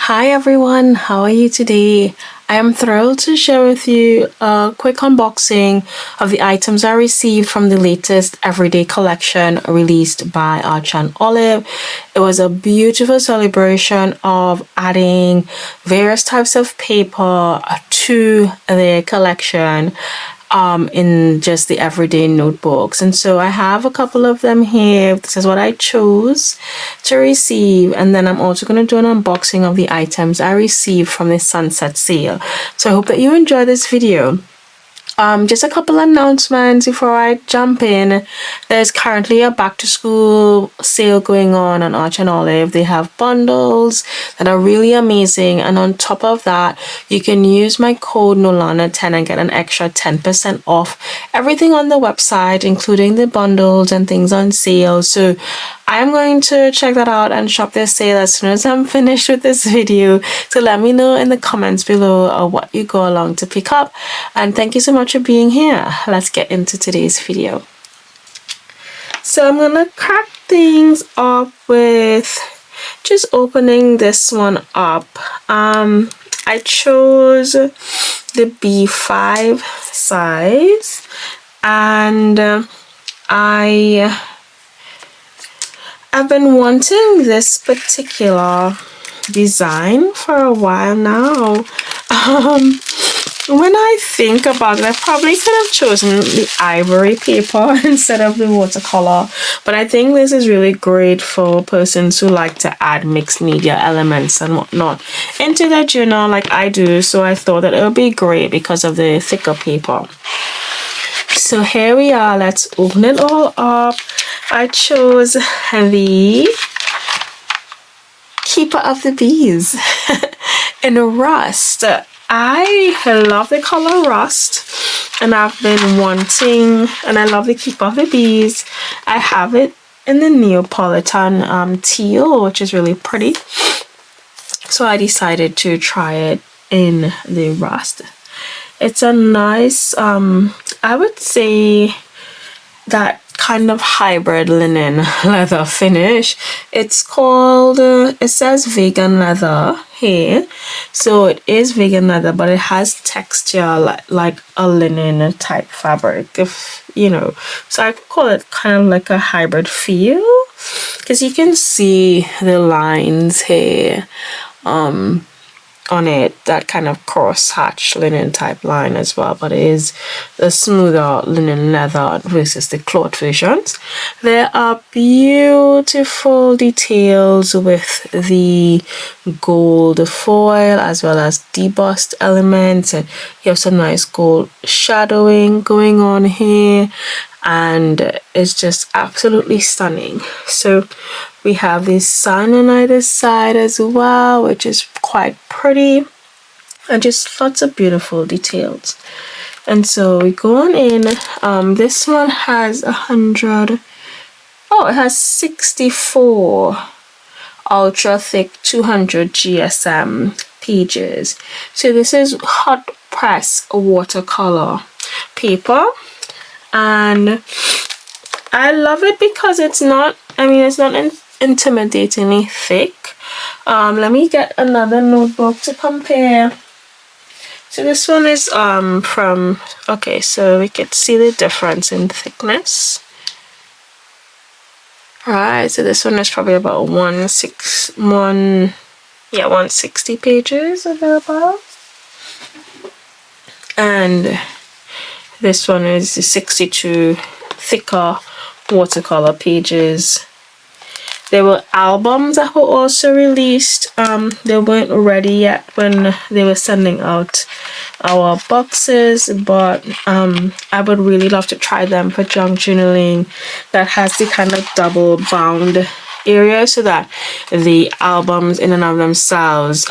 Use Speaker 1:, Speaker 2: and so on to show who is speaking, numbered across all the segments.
Speaker 1: Hi everyone, how are you today? I am thrilled to share with you a quick unboxing of the items I received from the latest everyday collection released by Arch and Olive. It was a beautiful celebration of adding various types of paper to their collection in just the everyday notebooks. And so I have a couple of them here. This is what I chose to receive. And then I'm also going to do an unboxing of the items I received from the sunset sale. So I hope that you enjoy this video. Just a couple announcements before I jump in. There's currently a back to school sale going on Arch and Olive. They have bundles that are really amazing, and on top of that you can use my code NOLANA10 and get an extra 10% off everything on the website, including the bundles and things on sale. So I'm going to check that out and shop their sale as soon as I'm finished with this video. So let me know in the comments below what you go along to pick up. And thank you so much for being here. Let's get into today's video. So I'm gonna crack things up with just opening this one up. I chose the B5 size, and I've been wanting this particular design for a while now. When I think about it, I probably could have chosen the ivory paper instead of the watercolor, but I think this is really great for persons who like to add mixed media elements and whatnot into their journal like I do. So I thought that it would be great because of the thicker paper. So here we are. Let's open it all up. I chose the Keeper of the Bees in rust. I love the color rust, and I've been wanting, and I love the Keeper of the Bees. I have it in the Neapolitan teal, which is really pretty. So I decided to try it in the rust. It's a nice, I would say that kind of hybrid linen leather finish. It's called, it says vegan leather here. So it is vegan leather, but it has texture like a linen type fabric, if you know. So I call it kind of like a hybrid feel, because you can see the lines here on it, that kind of cross-hatch linen type line as well, but it is the smoother linen leather versus the cloth versions. There are beautiful details with the gold foil as well as debossed elements, and you have some nice gold shadowing going on here, and it's just absolutely stunning. So we have this sun on either side as well, which is quite pretty, and just lots of beautiful details. And so we go on in. This one has 100, oh, it has 64 ultra thick 200 GSM pages. So this is hot press watercolor paper, and I love it because it's not, it's not intimidatingly thick. Let me get another notebook to compare. So this one is from, okay, so we could see the difference in thickness. Alright, so this one is probably about 160 pages or thereabouts. And this one is 62 thicker watercolor pages. There were albums that were also released. They weren't ready yet when they were sending out our boxes, but I would really love to try them for junk journaling that has the kind of double bound area, so that the albums in and of themselves,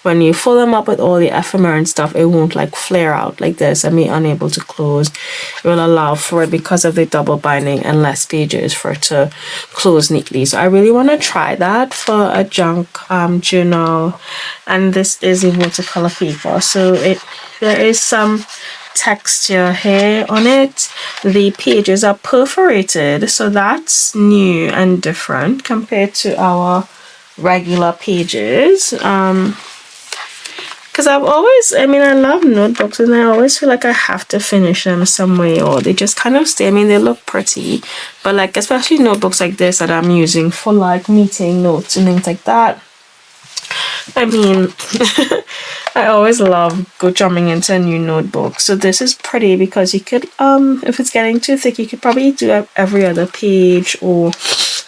Speaker 1: when you fill them up with all the ephemera and stuff, it won't like flare out like this and be unable to close. It will allow for it, because of the double binding and less pages, for it to close neatly. So I really want to try that for a junk journal. And this is a watercolor paper, so there is some texture here on it. The pages are perforated, so that's new and different compared to our regular pages. Because I love notebooks, and I always feel like I have to finish them some way, or they just kind of stay. I mean, they look pretty, but like, especially notebooks like this that I'm using for like meeting notes and things like that. I mean, I always love jumping into a new notebook. So this is pretty because you could, if it's getting too thick, you could probably do every other page or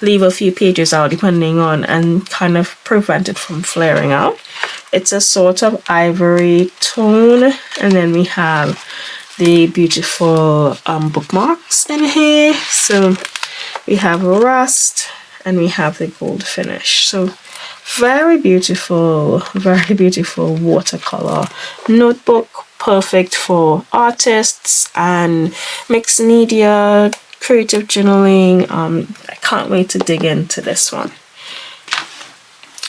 Speaker 1: leave a few pages out depending on, and kind of prevent it from flaring out. It's a sort of ivory tone, and then we have the beautiful bookmarks in here. So we have rust and we have the gold finish. So very beautiful watercolor notebook, perfect for artists and mixed media, creative journaling. I can't wait to dig into this one.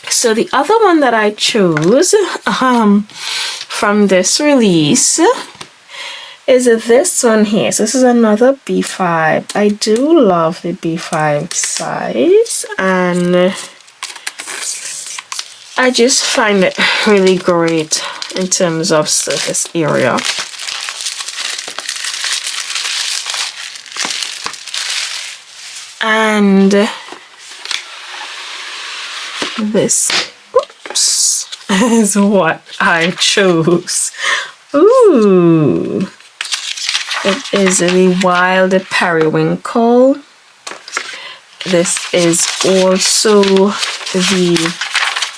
Speaker 1: So the other one that I chose from this release is this one here. So this is another B5. I do love the B5 size, and I just find it really great in terms of surface area. And this, is what I chose. Ooh, it is the Wild Periwinkle. This is also the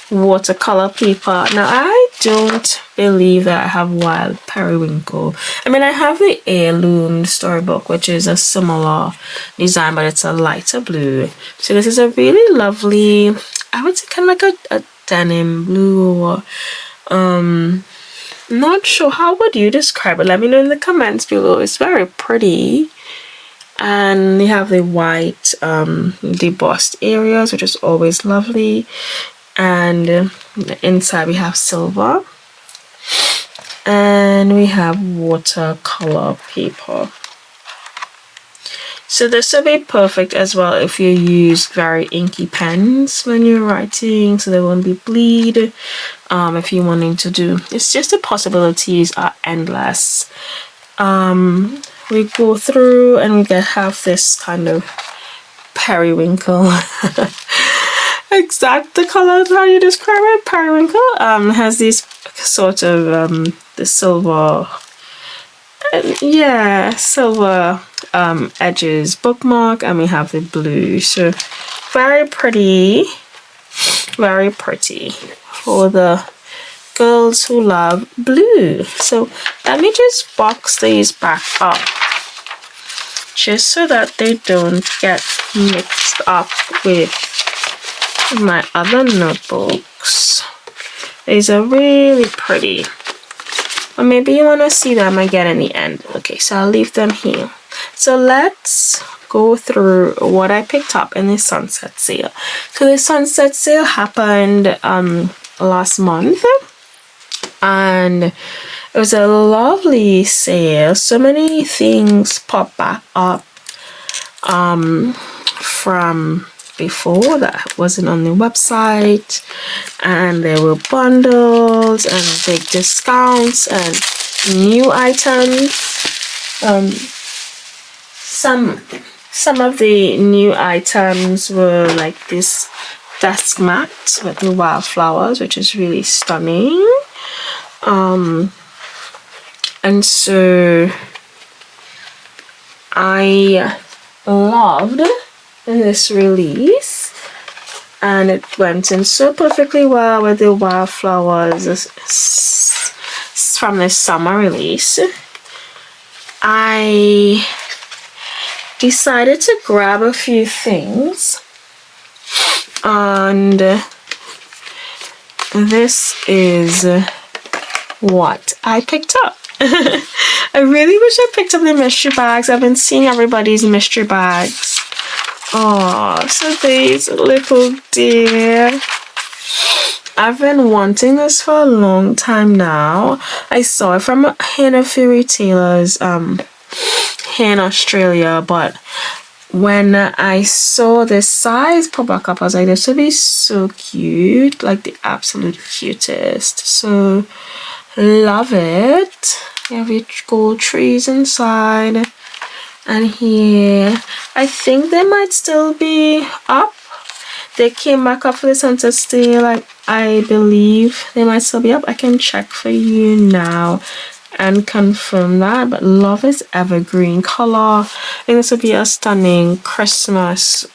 Speaker 1: Watercolor Paper. Now, I don't believe that I have Wild Periwinkle. I mean, I have the Heirloom Storybook, which is a similar design, but it's a lighter blue. So this is a really lovely, I would say kind of like a denim blue, or not sure, how would you describe it? Let me know in the comments below. It's very pretty. And they have the white debossed areas, which is always lovely. And inside we have silver, and we have watercolor paper. So this will be perfect as well if you use very inky pens when you're writing, so they won't be bleed. If you're wanting to do, it's just the possibilities are endless. We go through and we have this kind of periwinkle. Exact the color how you describe it. Periwinkle has these sort of the silver, silver edges bookmark, and we have the blue. So very pretty for the girls who love blue. So let me just box these back up just so that they don't get mixed up with my other notebooks. These are really pretty, or maybe you want to see them again in the end. Okay, so I'll leave them here. So let's go through what I picked up in the sunset sale. So the sunset sale happened last month, and it was a lovely sale. So many things popped back up from before that wasn't on the website, and there were bundles and big discounts and new items. Some of the new items were like this desk mat with the wildflowers, which is really stunning. And so I loved this release, and it went in so perfectly well with the wildflowers from the summer release. I decided to grab a few things, and this is what I picked up. I really wish I picked up the mystery bags. I've been seeing everybody's mystery bags. Oh, so these little dear. I've been wanting this for a long time now. I saw it from here in a few retailers here in Australia, but when I saw this size pop back up, I was like, this would be so cute, like the absolute cutest. So love it. You have your gold trees inside, and here I think they might still be up. They came back up for the sunset sale. I believe they might still be up. I can check for you now and confirm that. But love this evergreen color. I think this would be a stunning Christmas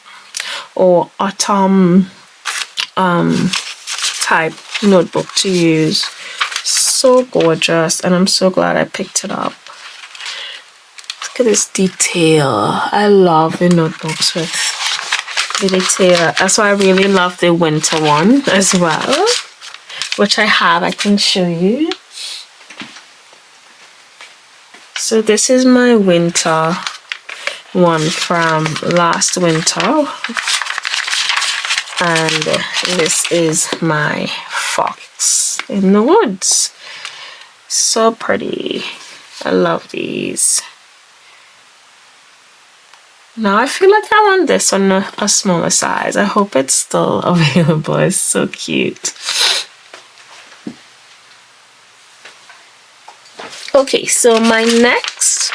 Speaker 1: or autumn type notebook to use. So gorgeous, and I'm so glad I picked it up. Look at this detail. I love the notebooks with the detail. That's why I really love the winter one as well, which I have. I can show you. So this is my winter one from last winter, and this is my fox in the woods. So pretty. I love these. Now I feel like I want this one a smaller size. I hope it's still available. It's so cute. Okay, so my next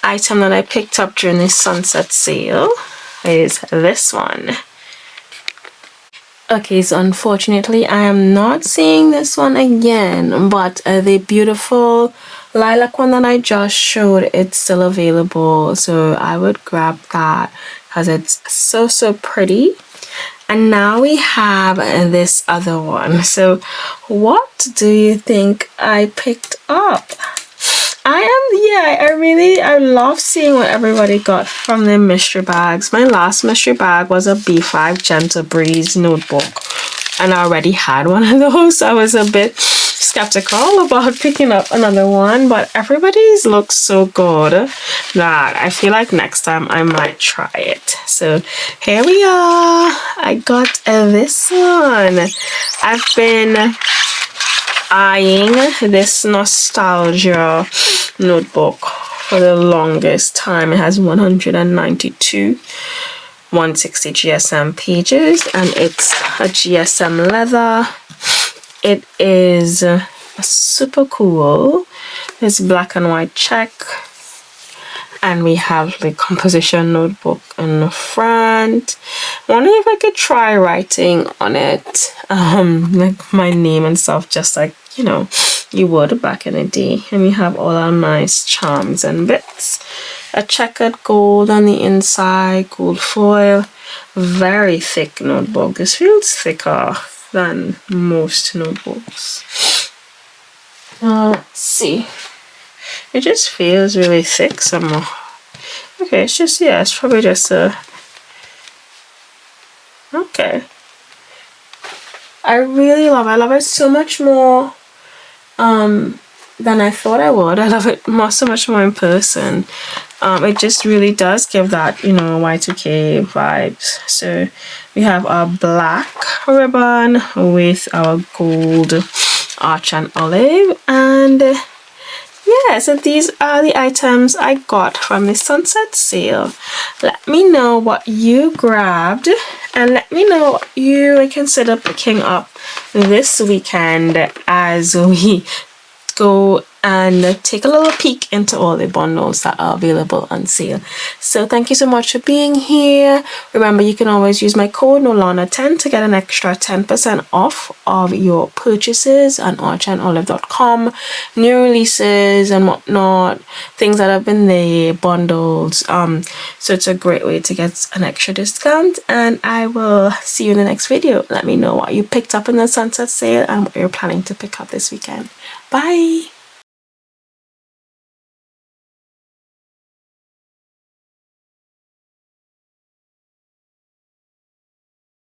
Speaker 1: item that I picked up during the sunset sale is this one. Okay, so unfortunately I am not seeing this one again, but the beautiful lilac one that I just showed, it's still available, so I would grab that because it's so pretty. And now we have this other one. So what do you think I picked up? I love seeing what everybody got from their mystery bags. My last mystery bag was a B5 Gentle Breeze notebook, and I already had one of those. I was a bit skeptical about picking up another one, but everybody's looks so good that I feel like next time I might try it. So here we are. I got this one. I've been eyeing this nostalgia notebook for the longest time. It has 192 160 GSM pages, and it's a GSM leather. It is super cool. It's black and white check, and we have the composition notebook in the front. Wondering if I could try writing on it, like my name and stuff, just like, you know, you would back in the day. And we have all our nice charms and bits. A checkered gold on the inside, gold foil. Very thick notebook. This feels thicker than most notebooks. Let's see. It just feels really thick somehow. Okay, it's just, yeah, it's probably just a... Okay. I really love it. I love it so much more than I thought I would. I love it so much more in person. It just really does give that, you know, Y2K vibes. So we have our black ribbon with our gold arch and olive, and yeah, so these are the items I got from the sunset sale. Let me know what you grabbed, and let me know what you consider picking up this weekend as we go and take a little peek into all the bundles that are available on sale. So thank you so much for being here. Remember, you can always use my code NOLANA10 to get an extra 10% off of your purchases on archandolive.com. New releases and whatnot, things that have been there, bundles. So it's a great way to get an extra discount, and I will see you in the next video. Let me know what you picked up in the sunset sale and what you're planning to pick up this weekend. Bye.